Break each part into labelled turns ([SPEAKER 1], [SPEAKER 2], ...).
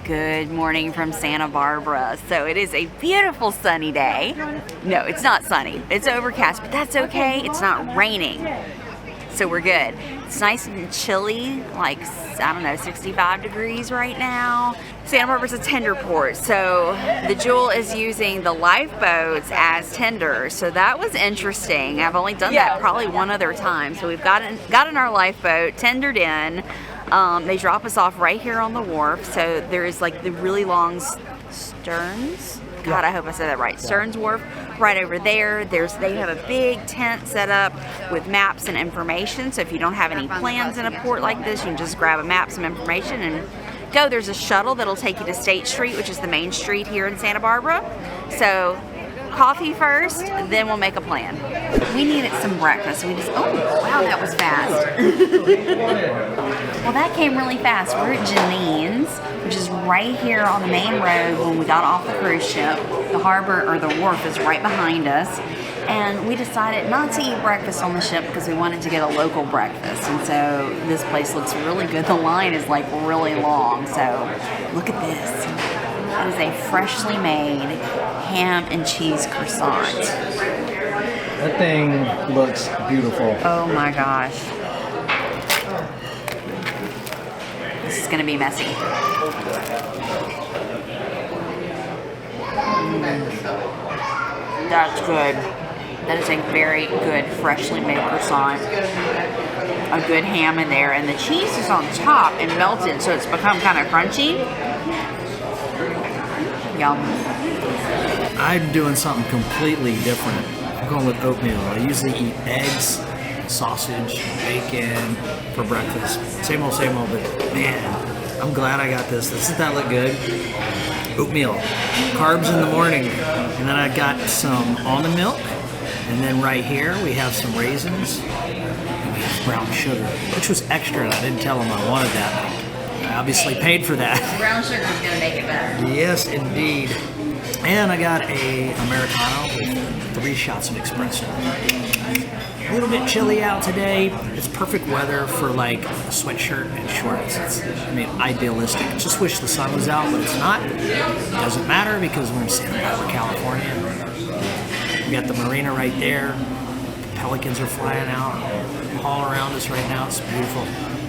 [SPEAKER 1] Good morning from Santa Barbara. So it is a beautiful sunny day. No, it's not sunny. It's overcast, but that's okay. It's not raining. So we're good. It's nice and chilly, like, I don't know, 65 degrees right now. Santa Barbara's a tender port, so the Jewel is using the lifeboats as tenders. So that was interesting. I've only done that probably one other time. So we've got in our lifeboat, tendered in. They drop us off right here on the wharf. So there's like the really long Stearns. God, I hope I said that right. Stearns Wharf right over there. They have a big tent set up with maps and information. So if you don't have any plans in a port like this, you can just grab a map, some information, and go. There's a shuttle that'll take you to State Street, which is the main street here in Santa Barbara. So coffee first, then we'll make a plan. We needed some breakfast. Oh wow, that was fast. Well, that came really fast. We're at Jannine's, which is right here on the main road when we got off the cruise ship. The harbor, or the wharf, is right behind us. And we decided not to eat breakfast on the ship because we wanted to get a local breakfast. And so this place looks really good. The line is like really long. So look at this. It is a freshly made ham and cheese croissant.
[SPEAKER 2] That thing looks beautiful.
[SPEAKER 1] Oh my gosh. This is gonna be messy. That's good. That is a very good freshly made croissant. A good ham in there, and the cheese is on top and melted, so it's become kind of crunchy. Yum.
[SPEAKER 2] I'm doing something completely different. I'm going with oatmeal. I usually eat eggs, sausage, bacon for breakfast. Same old, but man, I'm glad I got this. Doesn't that look good? Oatmeal. Carbs in the morning. And then I got some almond milk. And then right here we have some raisins. And we have brown sugar, which was extra, and I didn't tell them I wanted that. I obviously paid for that.
[SPEAKER 1] Brown sugar is going to make it better.
[SPEAKER 2] Yes, indeed. And I got a Americano with 3 shots of espresso. A little bit chilly out today. It's perfect weather for like a sweatshirt and shorts. It's, idealistic. Just wish the sun was out, but it's not. It doesn't matter because we're in Santa Barbara, California. We got the marina right there. Pelicans are flying out all around us right now. It's beautiful,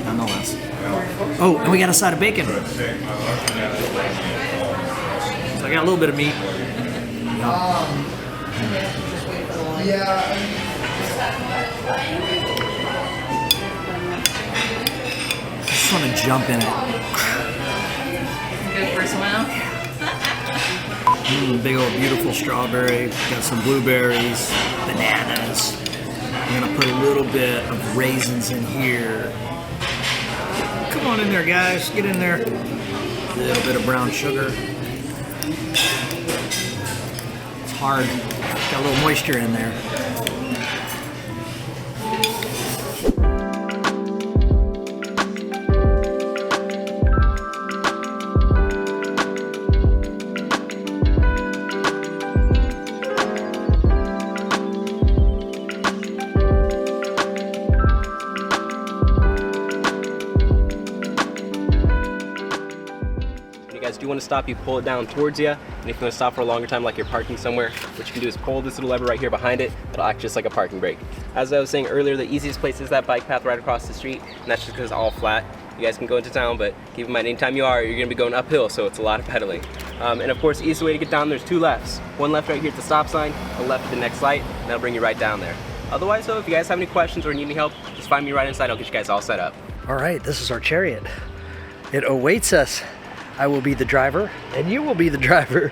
[SPEAKER 2] nonetheless. Oh, and we got a side of bacon. So I got a little bit of meat. Just want to jump in it.
[SPEAKER 1] Good for a swim.
[SPEAKER 2] Big old beautiful strawberry. Got some blueberries, bananas. I'm gonna put a little bit of raisins in here. Come on in there, guys. Get in there. A little bit of brown sugar. It's hard. Got a little moisture in there.
[SPEAKER 3] Guys, do you want to stop, you pull it down towards you, and if you want to stop for a longer time, like you're parking somewhere, what you can do is pull this little lever right here behind it. It'll act just like a parking brake. As I was saying earlier, the easiest place is that bike path right across the street, and that's just because it's all flat. You guys can go into town, but keep in mind, anytime you are, you're going to be going uphill, so it's a lot of pedaling. And of course, the easiest way to get down, there's 2 lefts. One left right here at the stop sign, a left at the next light, and that'll bring you right down there. Otherwise, though, if you guys have any questions or need any help, just find me right inside. I'll get you guys all set up.
[SPEAKER 2] All right, this is our chariot. It awaits us. I will be the driver, and you will be the driver.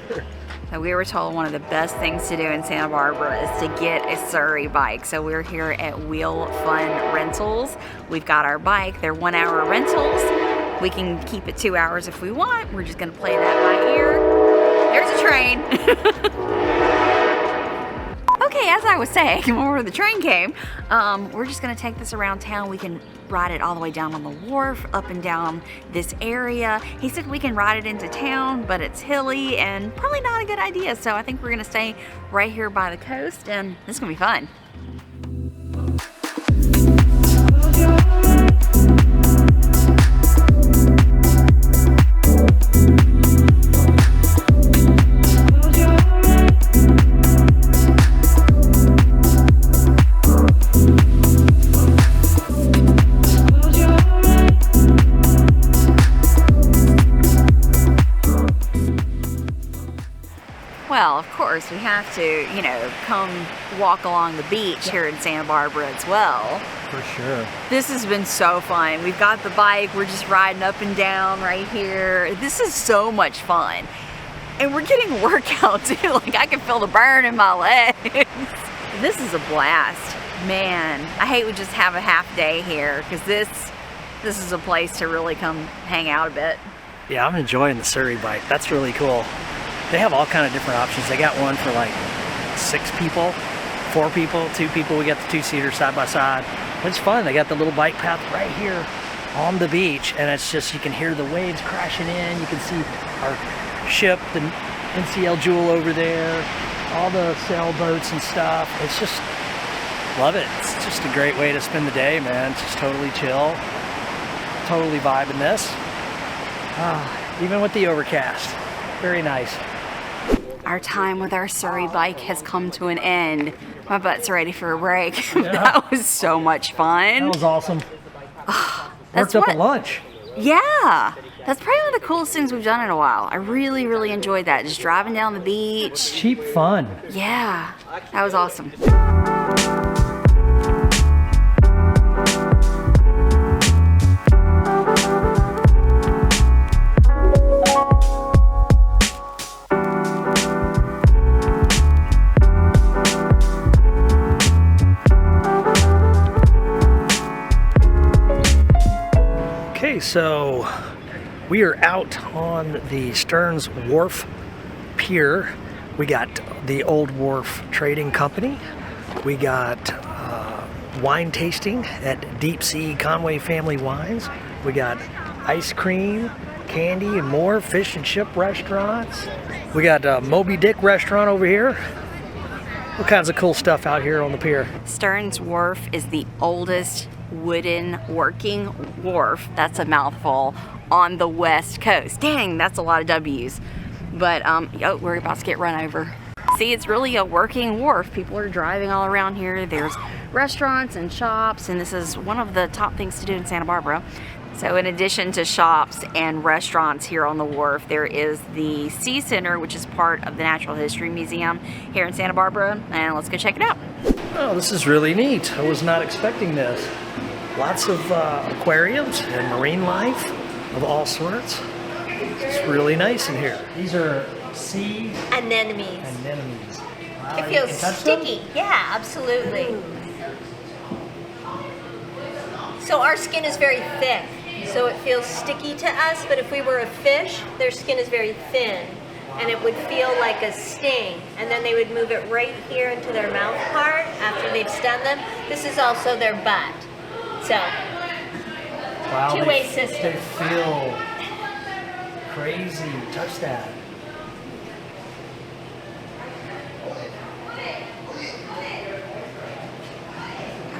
[SPEAKER 1] So we were told one of the best things to do in Santa Barbara is to get a Surrey bike. So we're here at Wheel Fun Rentals. We've got our bike. They're 1-hour rentals. We can keep it 2 hours if we want. We're just gonna play that by ear. There's a train. Okay, as I was saying, before the train came, we're just gonna take this around town. We can ride it all the way down on the wharf, up and down this area. He said we can ride it into town, but it's hilly and probably not a good idea. So I think we're gonna stay right here by the coast, and this is gonna be fun. Well, of course, we have to, you know, come walk along the beach here in Santa Barbara as well.
[SPEAKER 2] For sure.
[SPEAKER 1] This has been so fun. We've got the bike, we're just riding up and down right here. This is so much fun. And we're getting a workout too. Like, I can feel the burn in my legs. This is a blast. Man, I hate we just have a half day here, because this is a place to really come hang out a bit.
[SPEAKER 2] Yeah, I'm enjoying the Surrey bike. That's really cool. They have all kind of different options. They got one for like 6 people, 4 people, 2 people. We got the 2-seater side by side. It's fun. They got the little bike path right here on the beach, and it's just, you can hear the waves crashing in. You can see our ship, the NCL Jewel over there, all the sailboats and stuff. It's just, love it. It's just a great way to spend the day, man. It's just totally chill, totally vibing this. Even with the overcast, very nice.
[SPEAKER 1] Our time with our Surrey bike has come to an end. My butt's ready for a break.
[SPEAKER 2] Yeah.
[SPEAKER 1] That was so much fun.
[SPEAKER 2] That was awesome.
[SPEAKER 1] That's
[SPEAKER 2] Worked up
[SPEAKER 1] what-
[SPEAKER 2] at lunch.
[SPEAKER 1] Yeah, that's probably one of the coolest things we've done in a while. I really, really enjoyed that. Just driving down the beach.
[SPEAKER 2] Cheap fun.
[SPEAKER 1] Yeah, that was awesome.
[SPEAKER 2] Okay, so we are out on the Stearns Wharf pier. We got the Old Wharf Trading Company. We got wine tasting at Deep Sea Conway Family Wines. We got ice cream, candy, and more. Fish and chip restaurants. We got Moby Dick restaurant over here. All kinds of cool stuff out here on the pier.
[SPEAKER 1] Stearns Wharf is the oldest wooden working wharf, that's a mouthful, on the West Coast. Dang, that's a lot of W's. But, oh, we're about to get run over. See, it's really a working wharf. People are driving all around here. There's restaurants and shops, and this is one of the top things to do in Santa Barbara. So in addition to shops and restaurants here on the wharf, there is the Sea Center, which is part of the Natural History Museum here in Santa Barbara, and let's go check it out.
[SPEAKER 2] Oh, this is really neat. I was not expecting this. Lots of aquariums and marine life of all sorts. It's really nice in here. These are sea
[SPEAKER 4] Anemones.
[SPEAKER 2] anemones. Wow,
[SPEAKER 4] It
[SPEAKER 2] you
[SPEAKER 4] feels
[SPEAKER 2] can touch them?
[SPEAKER 4] sticky. Yeah, absolutely. So our skin is very thick, so it feels sticky to us, but if we were a fish, their skin is very thin, and it would feel like a sting, and then they would move it right here into their mouth part after they've stung them. This is also their butt. So,
[SPEAKER 2] Wow,
[SPEAKER 4] two-way
[SPEAKER 2] they
[SPEAKER 4] system.
[SPEAKER 2] feel crazy. Touch that.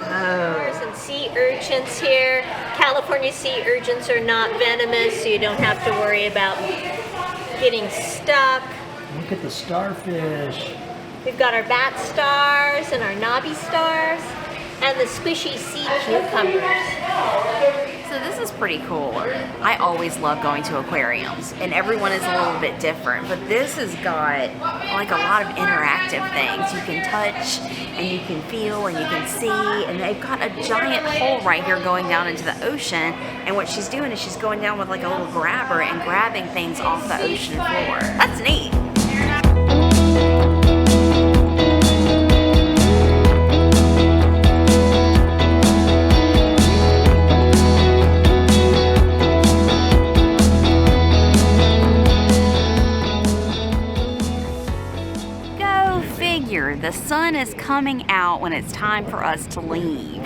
[SPEAKER 4] There's some sea urchins here. California sea urchins are not venomous, so you don't have to worry about getting stuck.
[SPEAKER 2] Look at the starfish.
[SPEAKER 4] We've got our bat stars and our knobby stars and the squishy sea cucumbers.
[SPEAKER 1] So this is pretty cool. I always love going to aquariums, and everyone is a little bit different, but this has got like a lot of interactive things. You can touch and you can feel and you can see, and they've got a giant hole right here going down into the ocean, and what she's doing is she's going down with like a little grabber and grabbing things off the ocean floor. That's neat. The sun is coming out when it's time for us to leave.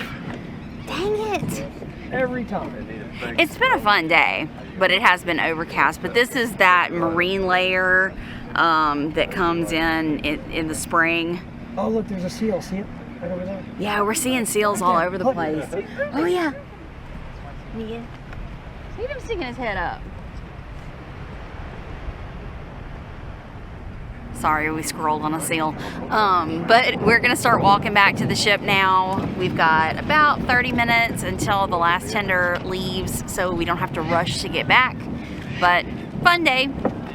[SPEAKER 1] Dang it.
[SPEAKER 2] Every time.
[SPEAKER 1] It's been a fun day, but it has been overcast. But this is that marine layer that comes in the spring.
[SPEAKER 2] Oh, look, there's a seal. See it? Right over there.
[SPEAKER 1] Yeah, we're seeing seals all over the place. Oh, yeah. Yeah. See him sticking his head up. Sorry, we scrolled on a seal. But we're gonna start walking back to the ship now. We've got about 30 minutes until the last tender leaves, so we don't have to rush to get back. But fun day.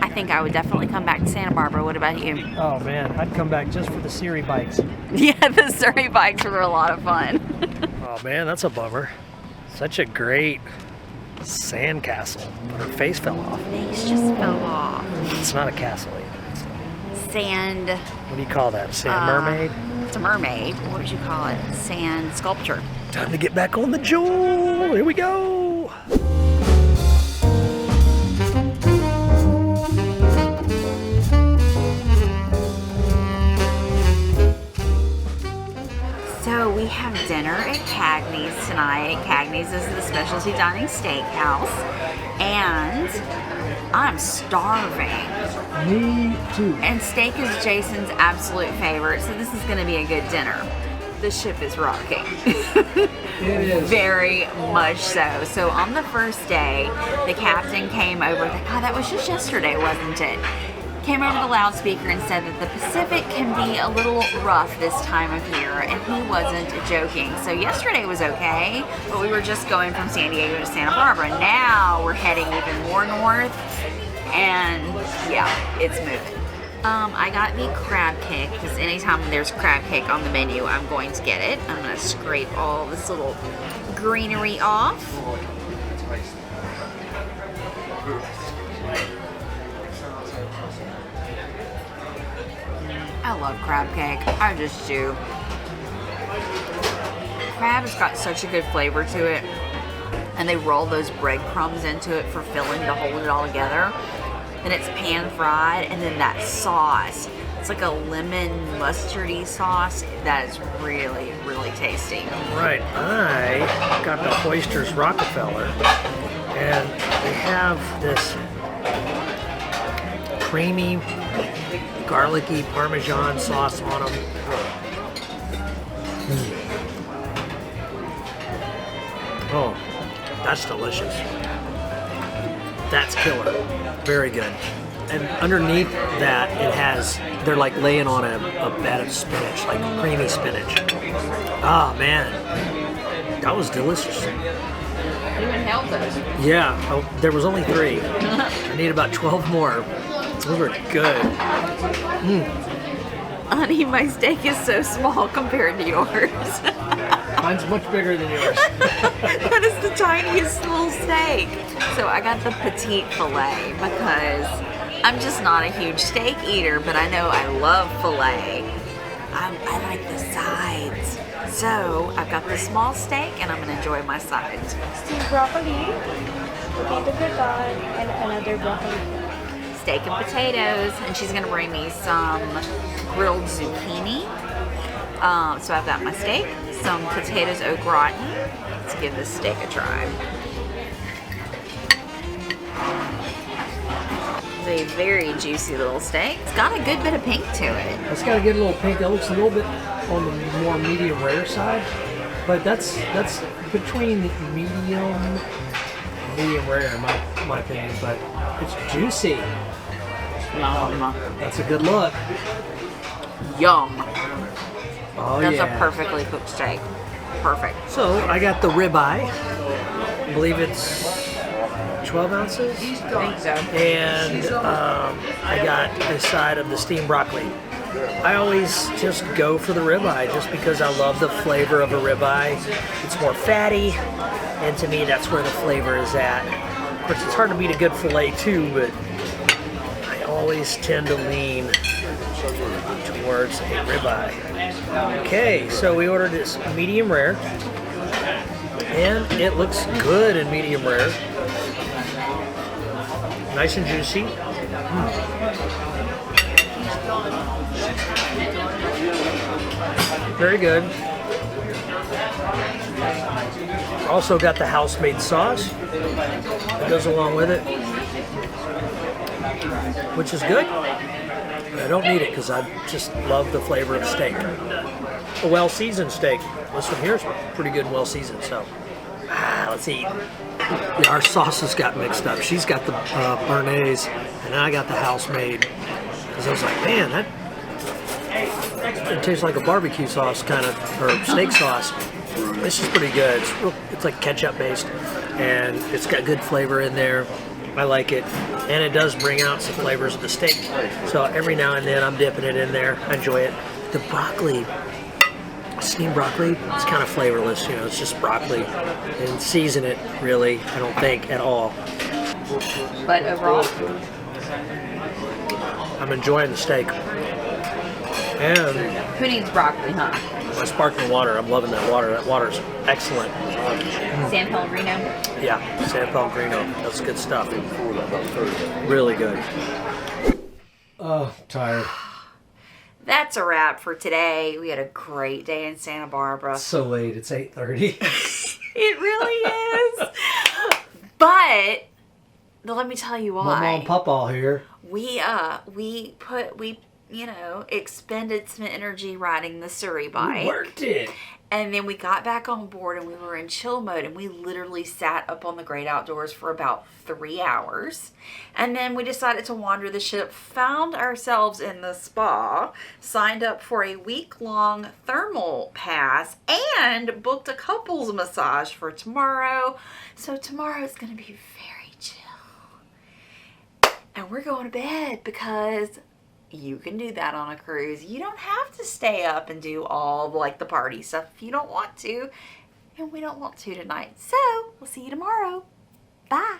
[SPEAKER 1] I think I would definitely come back to Santa Barbara. What about you?
[SPEAKER 2] Oh man, I'd come back just for the Surrey bikes.
[SPEAKER 1] Yeah, the Surrey bikes were a lot of fun.
[SPEAKER 2] Oh man, that's a bummer. Such a great sandcastle, but her face fell off.
[SPEAKER 1] Face just fell off.
[SPEAKER 2] It's not a castle either.
[SPEAKER 1] Sand.
[SPEAKER 2] What do you call that? Sand mermaid?
[SPEAKER 1] It's a mermaid. What would you call it? Sand sculpture.
[SPEAKER 2] Time to get back on the Jewel. Here we go.
[SPEAKER 1] So we have dinner at Cagney's tonight. Cagney's is the specialty dining steakhouse. And I'm starving.
[SPEAKER 2] Me too.
[SPEAKER 1] And steak is Jason's absolute favorite, so this is going to be a good dinner. The ship is rocking.
[SPEAKER 2] It is.
[SPEAKER 1] Very much so. So on the first day, the captain came over. God, that was just yesterday, wasn't it? Came over the loudspeaker and said that the Pacific can be a little rough this time of year, and he wasn't joking. So yesterday was okay, but we were just going from San Diego to Santa Barbara. Now we're heading even more north, and yeah, it's moving. I got the crab cake, because anytime there's crab cake on the menu, I'm going to get it. I'm going to scrape all this little greenery off. I love crab cake. I just do. Crab has got such a good flavor to it, and they roll those breadcrumbs into it for filling to hold it all together. Then it's pan fried, and then that sauce. It's like a lemon mustardy sauce that is really, really tasty.
[SPEAKER 2] Right, I got the Oysters Rockefeller, and they have this creamy, garlicky Parmesan sauce on them. Oh, that's delicious. That's killer. Very good. And underneath that, it has, they're like laying on a bed of spinach, like creamy spinach. Ah, man. That was delicious.
[SPEAKER 1] You inhaled those.
[SPEAKER 2] Yeah, oh, there was only 3. I need about 12 more. Those were good.
[SPEAKER 1] Honey, my steak is so small compared to yours.
[SPEAKER 2] Mine's much bigger than yours.
[SPEAKER 1] That is the tiniest little steak. So I got the petite filet because I'm just not a huge steak eater, but I know I love filet. I like the sides. So I've got the small steak and I'm gonna enjoy my sides.
[SPEAKER 5] Steamed broccoli, potato gratin, and another broccoli.
[SPEAKER 1] Steak and potatoes, and she's gonna bring me some grilled zucchini. So I've got my steak, some potatoes au gratin. Let's give this steak a try. It's a very juicy little steak. It's got a good bit of pink to it.
[SPEAKER 2] It's got a good little pink. That looks a little bit on the more medium rare side, but that's between medium rare in my opinion. But it's juicy.
[SPEAKER 1] Yum.
[SPEAKER 2] That's a good look.
[SPEAKER 1] Yum.
[SPEAKER 2] Oh
[SPEAKER 1] That's
[SPEAKER 2] yeah.
[SPEAKER 1] a perfectly cooked steak. Perfect.
[SPEAKER 2] So I got the ribeye. I believe it's 12 ounces.
[SPEAKER 1] I think so.
[SPEAKER 2] And I got a side of the steamed broccoli. I always just go for the ribeye just because I love the flavor of a ribeye. It's more fatty, and to me that's where the flavor is at. Of course, it's hard to beat a good filet too, but I always tend to lean towards a ribeye. Okay, so we ordered this medium rare, and it looks good in medium rare. Nice and juicy. Very good. Also got the house-made sauce that goes along with it, which is good. I don't need it because I just love the flavor of steak. A well-seasoned steak. This one here is pretty good and well-seasoned, so let's eat. Yeah, our sauces got mixed up. She's got the Bernaise, and I got the house-made. Because I was like, man, it tastes like a barbecue sauce kind of, or steak sauce. This is pretty good. It's like ketchup based, and it's got good flavor in there. I like it, and it does bring out some flavors of the steak. So every now and then I'm dipping it in there. I enjoy it. The broccoli, steamed broccoli, it's kind of flavorless, you know, it's just broccoli. And season it, really, I don't think, at all.
[SPEAKER 1] But overall,
[SPEAKER 2] I'm enjoying the steak. And
[SPEAKER 1] who needs broccoli, huh?
[SPEAKER 2] my sparkling water, I'm loving that water. That water's excellent.
[SPEAKER 1] San Pellegrino.
[SPEAKER 2] Yeah, San Pellegrino, that's good stuff. Really good. Oh, tired.
[SPEAKER 1] That's a wrap for today. We had a great day in Santa Barbara.
[SPEAKER 2] So late, it's 8:30.
[SPEAKER 1] It really is. But let me tell you why.
[SPEAKER 2] Mama and Papa here.
[SPEAKER 1] We expended some energy riding the Surrey bike.
[SPEAKER 2] We worked it.
[SPEAKER 1] And then we got back on board and we were in chill mode and we literally sat up on the great outdoors for about 3 hours. And then we decided to wander the ship, found ourselves in the spa, signed up for a week-long thermal pass, and booked a couples massage for tomorrow. So tomorrow is going to be very chill. And we're going to bed because you can do that on a cruise. You don't have to stay up and do all like the party stuff if you don't want to. And we don't want to tonight. So we'll see you tomorrow. Bye.